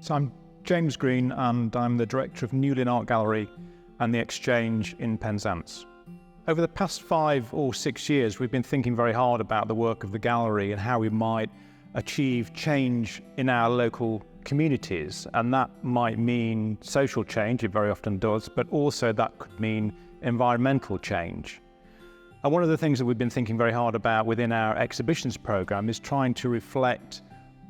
So I'm James Green and I'm the Director of Newlyn Art Gallery and the Exchange in Penzance. Over the past 5 or 6 years, we've been thinking very hard about the work of the gallery and how we might achieve change in our local communities. And that might mean social change, it very often does, but also that could mean environmental change. And one of the things that we've been thinking very hard about within our exhibitions programme is trying to reflect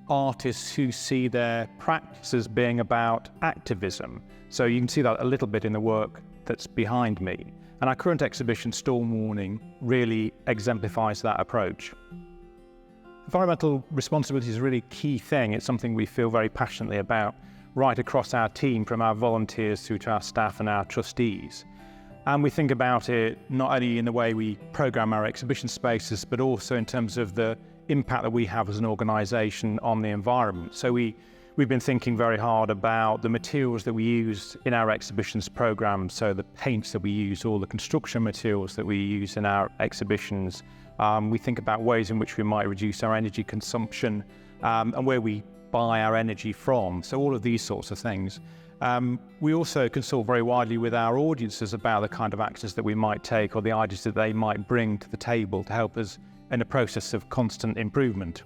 artists who see their practice as being about activism. So you can see that a little bit in the work that's behind me. And our current exhibition, Storm Warning, really exemplifies that approach. Environmental responsibility is a really key thing. It's something we feel very passionately about right across our team, from our volunteers through to our staff and our trustees. And we think about it not only in the way we programme our exhibition spaces, but also in terms of the impact that we have as an organisation on the environment. So we've been thinking very hard about the materials that we use in our exhibitions programme, so the paints that we use, all the construction materials that we use in our exhibitions. We think about ways in which we might reduce our energy consumption and where we buy our energy from, so all of these sorts of things. We also consult very widely with our audiences about the kind of actions that we might take or the ideas that they might bring to the table to help us in a process of constant improvement.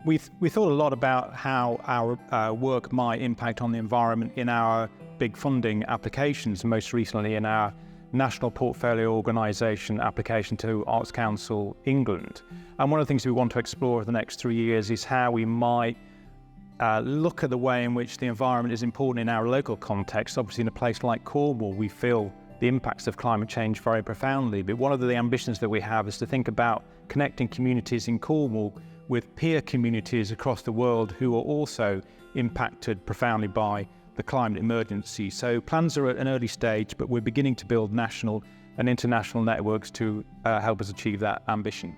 We thought a lot about how our work might impact on the environment in our big funding applications, most recently in our National Portfolio Organisation application to Arts Council England. And one of the things we want to explore over the next 3 years is how we might look at the way in which the environment is important in our local context. Obviously, in a place like Cornwall, we feel the impacts of climate change very profoundly. But one of the ambitions that we have is to think about connecting communities in Cornwall with peer communities across the world who are also impacted profoundly by the climate emergency. So plans are at an early stage, but we're beginning to build national and international networks to help us achieve that ambition.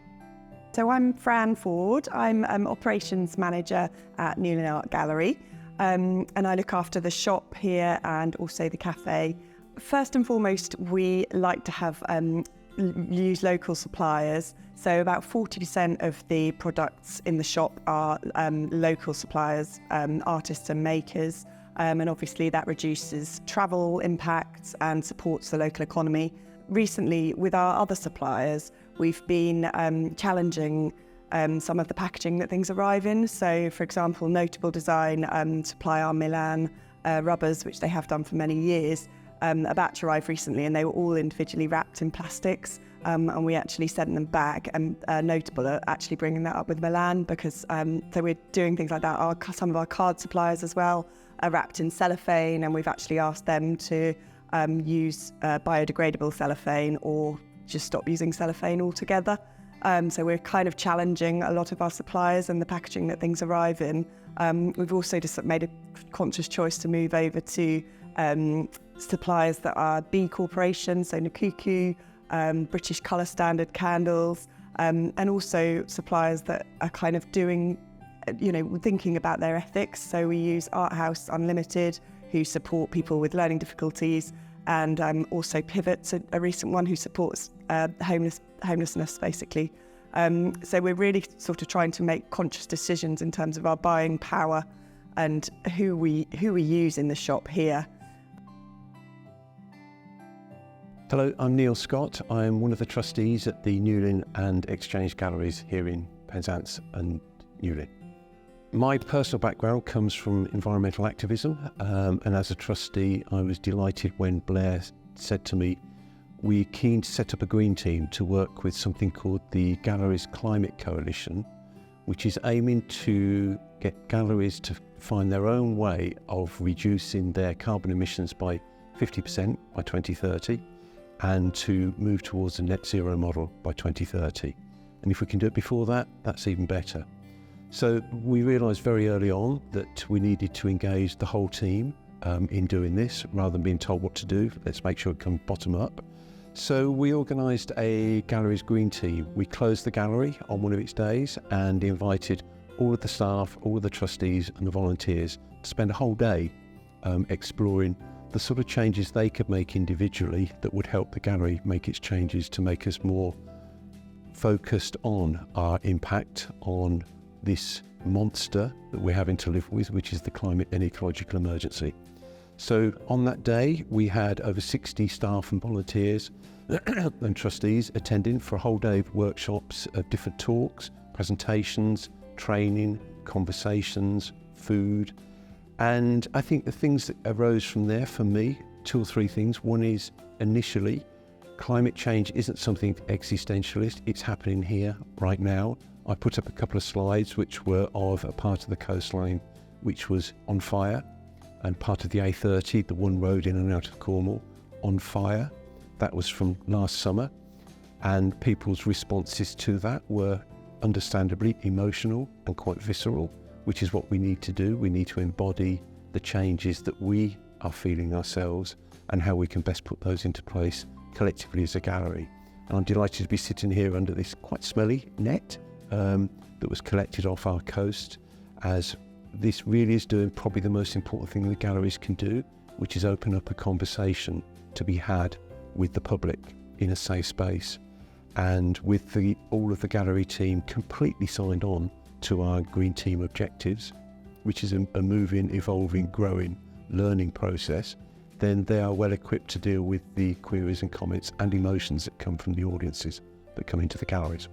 So I'm Fran Ford. I'm Operations Manager at Newlyn Art Gallery, and I look after the shop here and also the cafe. First and foremost, we like to have use local suppliers. So about 40% of the products in the shop are local suppliers, artists and makers, and obviously that reduces travel impacts and supports the local economy. Recently, with our other suppliers, we've been challenging some of the packaging that things arrive in. So, for example, Notable Design supply our Milan rubbers, which they have done for many years. A batch arrived recently and they were all individually wrapped in plastics, and we actually sent them back, and Notable are actually bringing that up with Milan because so we're doing things like that. Some of our card suppliers as well are wrapped in cellophane, and we've actually asked them to use biodegradable cellophane or just stop using cellophane altogether. So we're kind of challenging a lot of our suppliers and the packaging that things arrive in. We've also just made a conscious choice to move over to suppliers that are B Corporation, so Nakuku, British Colour Standard candles, and also suppliers that are kind of doing, thinking about their ethics. So we use Art House Unlimited, who support people with learning difficulties, and also Pivot's a recent one who supports homelessness, basically. So we're really sort of trying to make conscious decisions in terms of our buying power and who we use in the shop here. Hello, I'm Neil Scott. I'm one of the trustees at the Newlyn and Exchange Galleries here in Penzance and Newlyn. My personal background comes from environmental activism, and as a trustee I was delighted when Blair said to me, we're keen to set up a green team to work with something called the Galleries Climate Coalition, which is aiming to get galleries to find their own way of reducing their carbon emissions by 50% by 2030 and to move towards a net zero model by 2030. And if we can do it before that, that's even better. So we realised very early on that we needed to engage the whole team in doing this, rather than being told what to do. Let's make sure it comes bottom up. So we organised a Galleries Green team. We closed the gallery on one of its days and invited all of the staff, all of the trustees and the volunteers to spend a whole day exploring the sort of changes they could make individually that would help the gallery make its changes to make us more focused on our impact on this monster that we're having to live with, which is the climate and ecological emergency. So on that day, we had over 60 staff and volunteers and trustees attending for a whole day of workshops, of different talks, presentations, training, conversations, food. And I think the things that arose from there for me, 2 or 3 things. One is, initially, climate change isn't something existentialist. It's happening here right now. I put up a couple of slides which were of a part of the coastline which was on fire, and part of the A30, the one road in and out of Cornwall, on fire. That was from last summer, and people's responses to that were understandably emotional and quite visceral, which is what we need to do. We need to embody the changes that we are feeling ourselves and how we can best put those into place collectively as a gallery. And I'm delighted to be sitting here under this quite smelly net that was collected off our coast, as this really is doing probably the most important thing the galleries can do, which is open up a conversation to be had with the public in a safe space. And with all of the gallery team completely signed on to our Green Team objectives, which is a moving, evolving, growing, learning process, then they are well equipped to deal with the queries and comments and emotions that come from the audiences that come into the galleries.